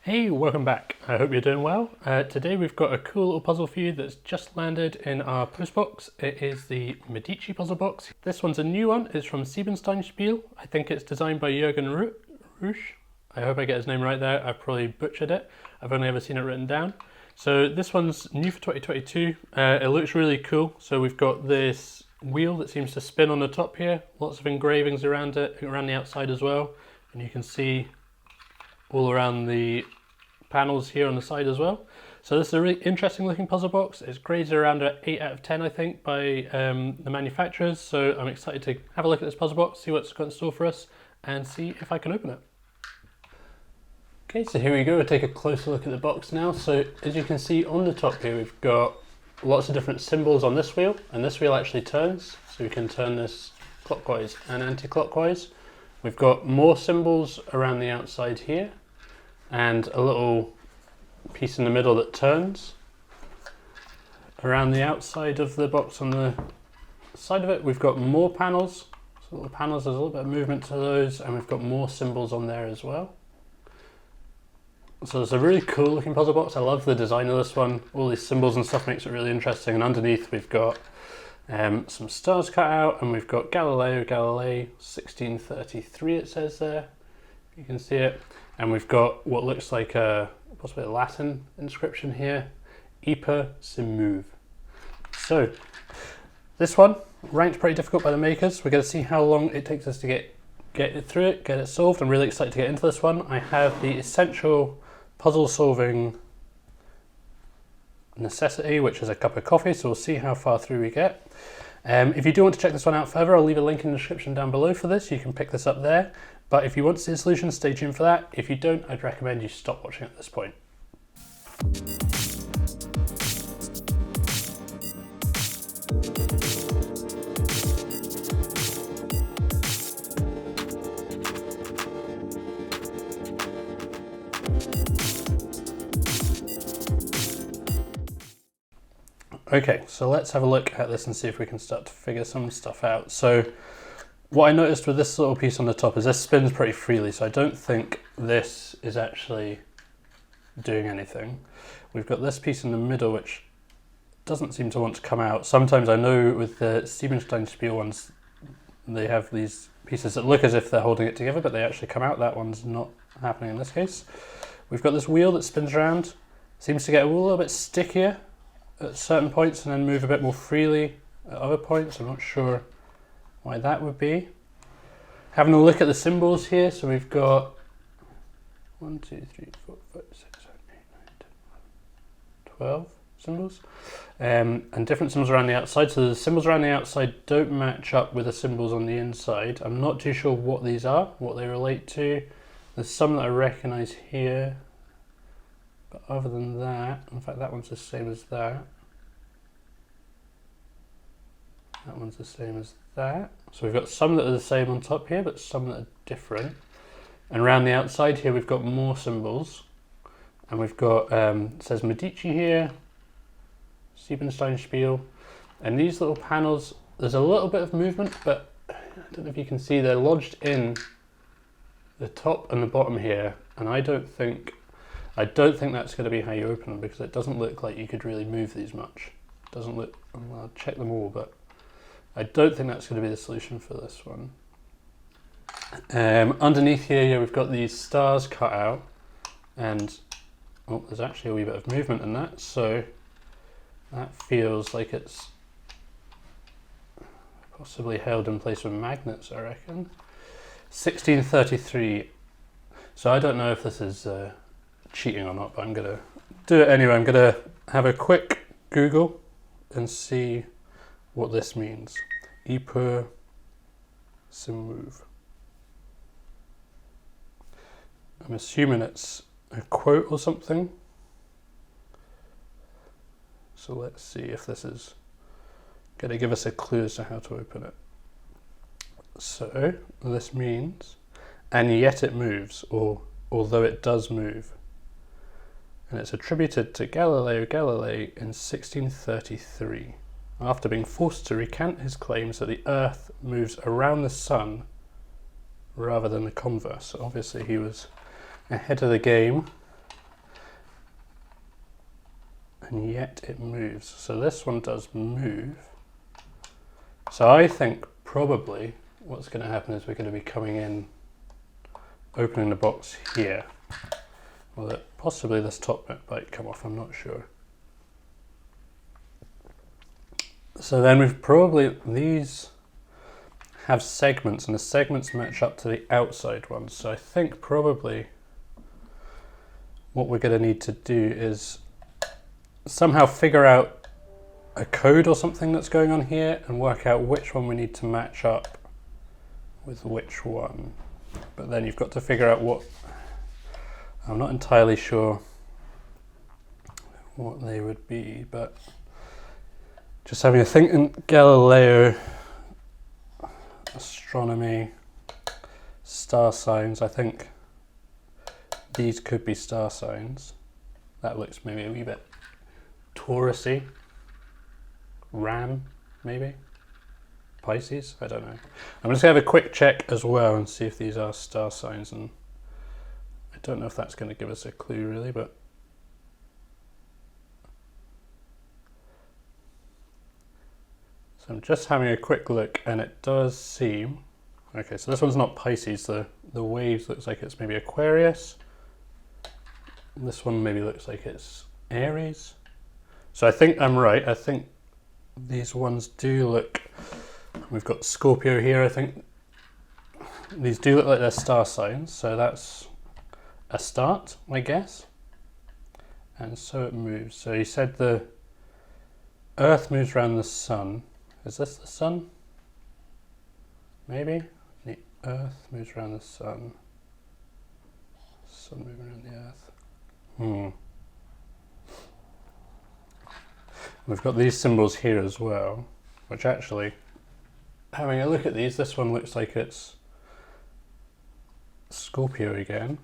Hey, welcome back. I hope you're doing well. Today we've got a cool little puzzle for you that's just landed in our post box. It is the Medici puzzle box. This one's a new one. It's from Siebenstein Spiele. I think it's designed by Jürgen Rusch. I hope I get his name right there. I've probably butchered it. I've only ever seen it written down. So this one's new for 2022. It looks really cool. So we've got this wheel that seems to spin on the top here. Lots of engravings around it, around the outside as well. And you can see all around the panels here on the side as well. So this is a really interesting looking puzzle box. It's graded around an 8 out of 10 I think by the manufacturers, so I'm excited to have a look at this puzzle box, see what's got in store for us and see if I can open it. Okay, so here we go, we'll take a closer look at the box now. So as you can see on the top here we've got lots of different symbols on this wheel, and this wheel actually turns, so we can turn this clockwise and anti-clockwise. We've got more symbols around the outside here, and a little piece in the middle that turns. Around the outside of the box on the side of it we've got more panels, so little panels, there's a little bit of movement to those, and we've got more symbols on there as well. So it's a really cool looking puzzle box. I love the design of this one. All these symbols and stuff makes it really interesting, and underneath we've got some stars cut out, and we've got Galileo 1633 it says there, you can see it. And we've got what looks like possibly a Latin inscription here, "Iper se move." So this one ranked pretty difficult by the makers. We're going to see how long it takes us to get it through it, get it solved. I'm really excited to get into this one. I have the essential puzzle solving necessity, which is a cup of coffee, so we'll see how far through we get. If you do want to check this one out further, I'll leave a link in the description down below for this. You can pick this up there. But if you want to see the solution, stay tuned for that. If you don't, I'd recommend you stop watching at this point. Okay, so let's have a look at this and see if we can start to figure some stuff out. So what I noticed with this little piece on the top is this spins pretty freely, so I don't think this is actually doing anything. We've got this piece in the middle which doesn't seem to want to come out. Sometimes I know with the Siebenstein Spiele ones, they have these pieces that look as if they're holding it together, but they actually come out. That one's not happening in this case. We've got this wheel that spins around, seems to get a little bit stickier at certain points and then move a bit more freely at other points. I'm not sure why that would be. Having a look at the symbols here, so we've got 1, 2, 3, 4, 5, 6, 7, 8, 9, 10, 11, 12 symbols, and different symbols around the outside. So the symbols around the outside don't match up with the symbols on the inside. I'm not too sure what these are, what they relate to. There's some that I recognise here, but other than that, in fact that one's the same as that. That one's the same as that. So we've got some that are the same on top here, but some that are different. And around the outside here, we've got more symbols. And we've got, it says Medici here, Siebenstein Spiele. And these little panels, there's a little bit of movement, but I don't know if you can see, they're lodged in the top and the bottom here. And I don't think that's going to be how you open them, because it doesn't look like you could really move these much. It doesn't look, well, I'll check them all, but I don't think that's going to be the solution for this one. Underneath here, yeah, we've got these stars cut out, and oh, there's actually a wee bit of movement in that, so that feels like it's possibly held in place with magnets, I reckon. 1633. So I don't know if this is cheating or not, but I'm going to do it anyway. I'm going to have a quick Google and see what this means. Iper se move. I'm assuming it's a quote or something. So let's see if this is going to give us a clue as to how to open it. So this means, and yet it moves, or although it does move. And it's attributed to Galileo Galilei in 1633. After being forced to recant his claims that the Earth moves around the Sun rather than the converse. So obviously he was ahead of the game and yet it moves. So this one does move. So I think probably what's going to happen is we're going to be coming in, opening the box here. Well, possibly this top bit might come off, I'm not sure. So then we've probably, these have segments and the segments match up to the outside ones. So I think probably what we're going to need to do is somehow figure out a code or something that's going on here and work out which one we need to match up with which one. But then you've got to figure out what, I'm not entirely sure what they would be, but just having a think in Galileo, astronomy, star signs, I think these could be star signs. That looks maybe a wee bit Taurus-y. Ram, maybe? Pisces? I don't know. I'm just going to have a quick check as well and see if these are star signs, and I don't know if that's going to give us a clue really, but so I'm just having a quick look and it does seem, okay, so this one's not Pisces, the waves looks like it's maybe Aquarius. This one maybe looks like it's Aries. So I think I'm right. I think these ones do look, we've got Scorpio here, I think these do look like they're star signs, so that's a start, I guess. And so it moves. So you said the Earth moves around the sun. Is this the sun? Maybe? The Earth moves around the sun. Sun moving around the Earth. We've got these symbols here as well, which actually, having a look at these, this one looks like it's Scorpio again.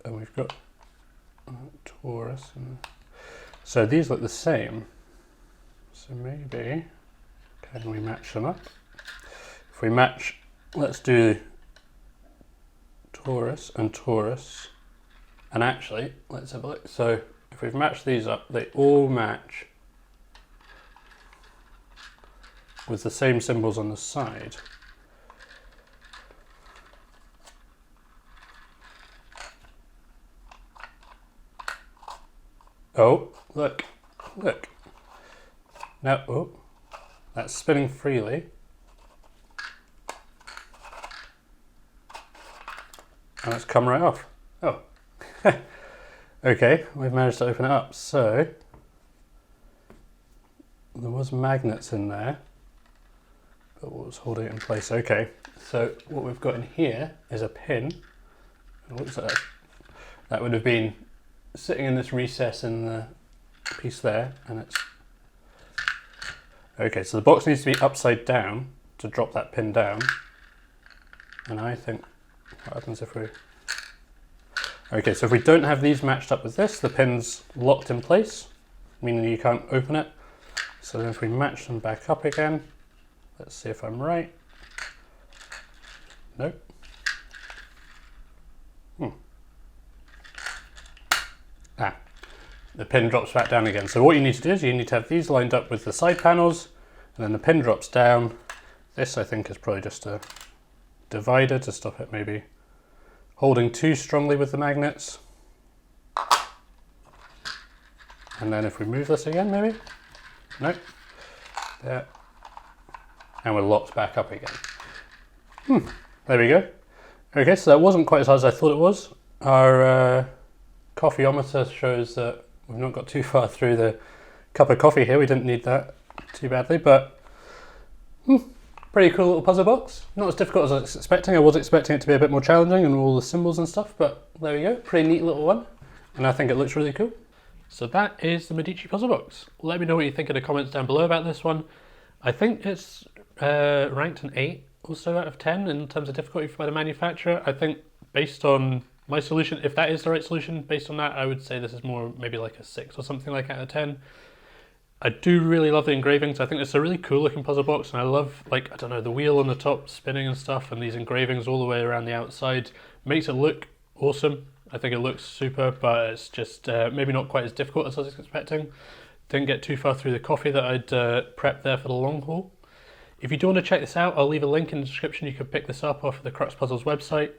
And we've got Taurus. So these look the same. So maybe, can we match them up? If we match, let's do Taurus and Taurus. And actually, let's have a look. So if we've matched these up, they all match with the same symbols on the side. Oh, look. Now, oh, that's spinning freely. And it's come right off. Oh. Okay, we've managed to open it up. So there was magnets in there, but what was holding it in place? Okay, so what we've got in here is a pin. It looks like that would have been sitting in this recess in the piece there, and it's okay. So the box needs to be upside down to drop that pin down. And I think what happens if we, okay, so if we don't have these matched up with this, the pin's locked in place, meaning you can't open it. So then if we match them back up again, let's see if I'm right. Nope. The pin drops back down again. So what you need to do is you need to have these lined up with the side panels, and then the pin drops down. This I think is probably just a divider to stop it maybe holding too strongly with the magnets. And then if we move this again maybe, nope, there, and we're locked back up again. There we go. Okay, so that wasn't quite as hard as I thought it was. Our coffeeometer shows that we've not got too far through the cup of coffee here. We didn't need that too badly, but pretty cool little puzzle box. Not as difficult as I was expecting. I was expecting it to be a bit more challenging and all the symbols and stuff, but there we go. Pretty neat little one, and I think it looks really cool. So that is the Medici puzzle box. Let me know what you think in the comments down below about this one. I think it's ranked an 8 or so out of 10 in terms of difficulty by the manufacturer. I think based on my solution, if that is the right solution, based on that, I would say this is more maybe like a 6 or something like out of 10. I do really love the engravings. I think it's a really cool looking puzzle box, and I love, like, I don't know, the wheel on the top spinning and stuff, and these engravings all the way around the outside makes it look awesome. I think it looks super, but it's just maybe not quite as difficult as I was expecting. Didn't get too far through the coffee that I'd prepped there for the long haul. If you do want to check this out, I'll leave a link in the description. You can pick this up off the Crux Puzzles website.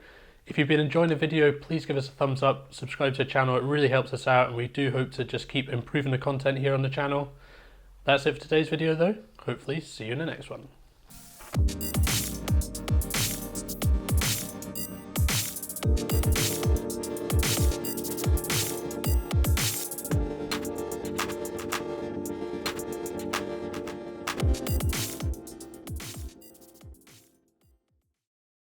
If you've been enjoying the video, please give us a thumbs up, subscribe to the channel, it really helps us out, and we do hope to just keep improving the content here on the channel. That's it for today's video though. Hopefully see you in the next one.